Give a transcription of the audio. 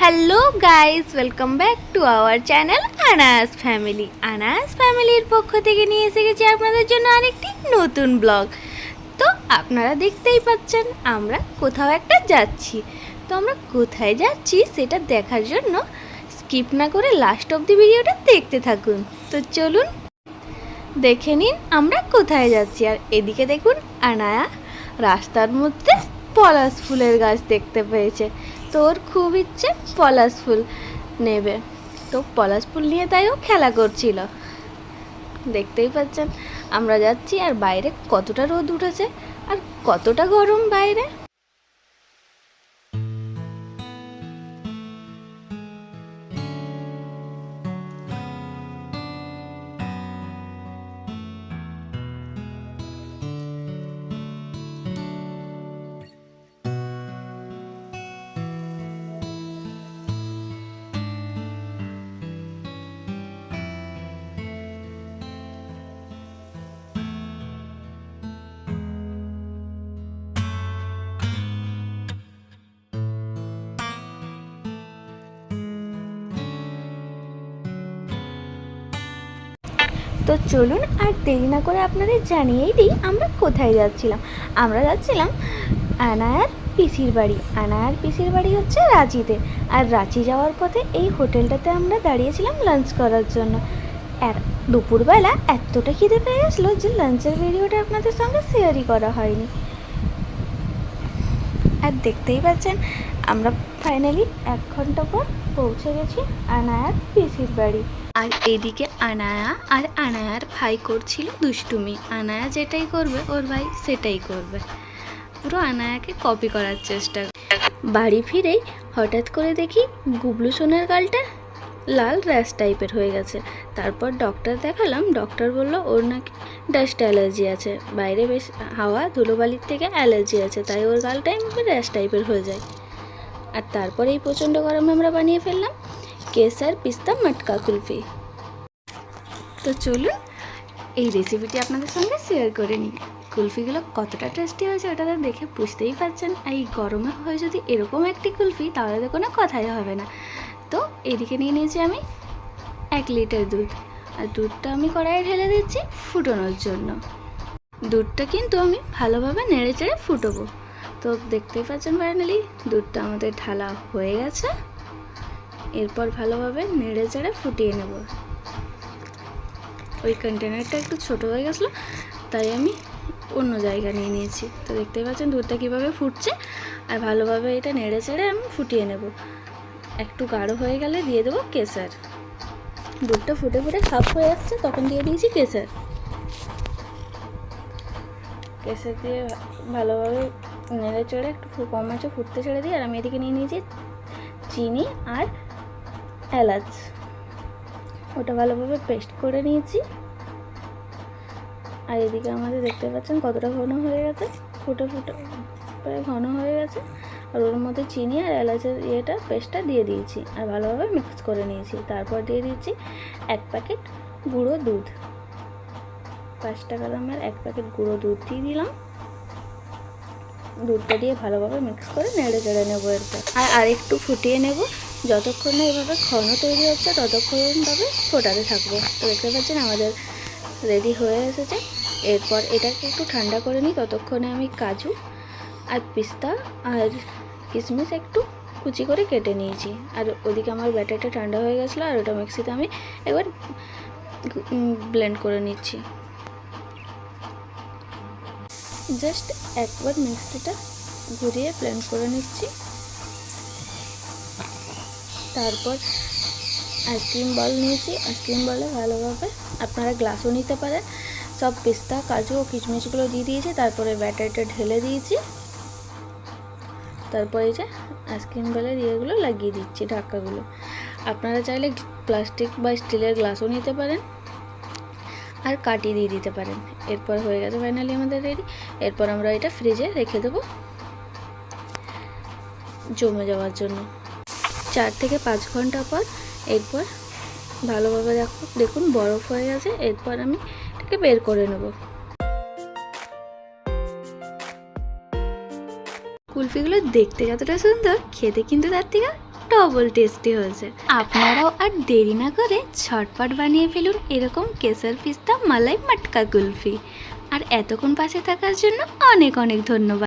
Hello guys, welcome back to our channel Anas family. Anas ফ্যামিলির পক্ষ থেকে নিয়ে এসে গেছি আপনাদের জন্য আরেকটি নতুন ব্লগ। তো আপনারা দেখতেই পাচ্ছেন আমরা কোথাও একটা যাচ্ছি। তো আমরা কোথায় যাচ্ছি সেটা দেখার জন্য স্কিপ না করে লাস্ট অব দি ভিডিওটা দেখতে থাকুন। তো চলুন দেখে নিন আমরা কোথায় যাচ্ছি। আর এদিকে দেখুন, আনায়া রাস্তার মধ্যে পলাশ ফুলের গাছ দেখতে পেয়েছে। তোর খুব ইচ্ছে পলাশ ফুল নেবে, তো পলাশ ফুল নিয়ে তাইও খেলা করছিল। দেখতেই পাচ্ছেন আমরা যাচ্ছি, আর বাইরে কতটা রোদ উঠেছে আর কতটা গরম বাইরে। তো চলুন আর দেরি না করে আপনাদের জানিয়েই দিই আমরা কোথায় যাচ্ছিলাম। আমরা যাচ্ছিলাম আনায়ার পিসির বাড়ি। আনায়ার পিসির বাড়ি হচ্ছে রাঁচিতে। আর রাঁচি যাওয়ার পথে এই হোটেলটাতে আমরা দাঁড়িয়েছিলাম লাঞ্চ করার জন্য। আর দুপুরবেলা এতটা খিদে পেয়ে গেছিলো যে লাঞ্চের ভিডিওটা আপনাদের সঙ্গে শেয়ারই করা হয়নি। আর দেখতেই পাচ্ছেন আমরা ফাইনালি 1 ঘন্টা পর পৌঁছে গেছি আনায়ার পিসির বাড়ি। আর এদিকে আনায়া আর আনায়ার ভাই করছিল দুষ্টুমি। আনায়া যেটাই করবে ওর ভাই সেটাই করবে, পুরো আনায়াকে কপি করার চেষ্টা। বাড়ি ফিরেই হঠাৎ করে দেখি গুবলু সোনার গালটা লাল র্যাশ টাইপের হয়ে গেছে। তারপর ডক্টর দেখালাম, ডক্টর বলল ওর নাকি ডাস্ট অ্যালার্জি আছে, বাইরে বেশ হাওয়া ধুলোবালির থেকে অ্যালার্জি আছে, তাই ওর গালটাই র্যাশ টাইপের হয়ে যায়। আর তারপরে এই প্রচণ্ড গরমে আমরা বানিয়ে ফেললাম কেসার পিস্তা মটকা কুলফি। তো চলুন এই রেসিপিটি আপনাদের সঙ্গে শেয়ার করে নিই। কুলফিগুলো কতটা টেস্টি হয়েছে ওটা তো দেখে বুঝতেই পারছেন। এই গরমে হয়ে যদি এরকম একটি কুলফি তাহলে তো কোনো কথাই হবে না। তো এদিকে নিয়ে নিয়েছি আমি 1 লিটার দুধ। আর দুধটা আমি কড়াইয়ে ঢেলে দিচ্ছি ফুটানোর জন্য। দুধটা কিন্তু আমি ভালোভাবে নেড়ে চেড়ে ফুটবো। তো দেখতেই পাচ্ছেন ফাইনালি দুধটা আমাদের ঢালা হয়ে গেছে। এরপর ভালোভাবে নেড়ে চেড়ে ফুটিয়ে নেব। ওই কন্টেনারটা একটু ছোট হয়ে গেছিলো তাই আমি অন্য জায়গা নিয়ে নিয়েছি। তো দেখতেই পাচ্ছেন দুধটা কীভাবে ফুটছে। আর ভালোভাবে এটা নেড়ে চেড়ে আমি ফুটিয়ে নেব। একটু গাঢ় হয়ে গেলে দিয়ে দেবো কেসার। দুধটা ফুটে ফুটে হাফ হয়ে আসছে তখন দিয়ে দিয়েছি কেসার। কেসার দিয়ে ভালোভাবে নেড়ে চেড়ে একটু কম আছে ফুটতে ছেড়ে দিই। আর আমি এদিকে নিয়ে নিয়েছি চিনি আর এলাচ, ওটা ভালোভাবে পেস্ট করে নিয়েছি। আর এদিকে আমাদের দেখতে পাচ্ছেন কতটা ঘন হয়ে গেছে, ফুটে ফুটে প্রায় ঘন হয়ে গেছে। আর ওর মধ্যে চিনি আর এলাচের পেস্টটা দিয়ে দিয়েছি আর ভালোভাবে মিক্স করে নিয়েছি। তারপর দিয়ে দিচ্ছি 1 প্যাকেট গুঁড়ো দুধ। 5 টাকা দামের 1 প্যাকেট গুঁড়ো দুধ দিয়ে দিলাম। দুধটা দিয়ে ভালোভাবে মিক্স করে নেড়ে চেড়ে নেবো এরপর। আর একটু ফুটিয়ে নেব। যতক্ষণ না এভাবে ঘন তৈরি হচ্ছে ততক্ষণভাবে ফোটাতে থাকবো। তো দেখতে পাচ্ছেন আমাদের রেডি হয়ে এসেছে। এরপর এটাকে একটু ঠান্ডা করে নিই। ততক্ষণে আমি কাজু আর পিস্তা আর কিশমিশ একটু কুচি করে কেটে নিয়েছি। আর ওদিকে আমার ব্যাটারটা ঠান্ডা হয়ে গেছিলো আর ওটা মিক্সিতে আমি এবার ব্লেন্ড করে নিচ্ছি। জাস্ট একবার মিক্সিটা ঘুরিয়ে ব্লেন্ড করে নিচ্ছি। তারপর আইসক্রিম বল নিয়েছি। আইসক্রিম বলে ভালোভাবে আপনারা গ্লাসও নিতে পারেন। সব পিস্তা কাজু ও কিশমিশগুলো দিয়ে দিয়েছি। তারপরে ব্যাটারটা ঢেলে দিয়েছি। তারপর এই যে আইসক্রিম বলের ইয়েগুলো লাগিয়ে দিচ্ছি, ঢাকাগুলো। আপনারা চাইলে প্লাস্টিক বা স্টিলের গ্লাসও নিতে পারেন আর কাটি দিয়ে দিতে পারেন। এরপর হয়ে গেছে ফাইনালি আমাদের রেডি। এরপর আমরা এটা ফ্রিজে রেখে দেবো জমে যাওয়ার জন্য 4 থেকে 5 ঘন্টা পর। এরপর ভালোভাবে দেখুন বরফ হয়ে গেছে। এরপর আমি এটাকে বের করে নেব। কুলফিগুলো দেখতে যতটা সুন্দর, খেতে কিন্তু তার থেকে ডবল টেস্টি হয়েছে। আপনারাও আর দেরি না করে ঝটপট বানিয়ে ফেলুন এরকম কেসর পিস্তা মালাই মাটকা কুলফি। আর এতক্ষণ পাশে থাকার জন্য অনেক অনেক ধন্যবাদ।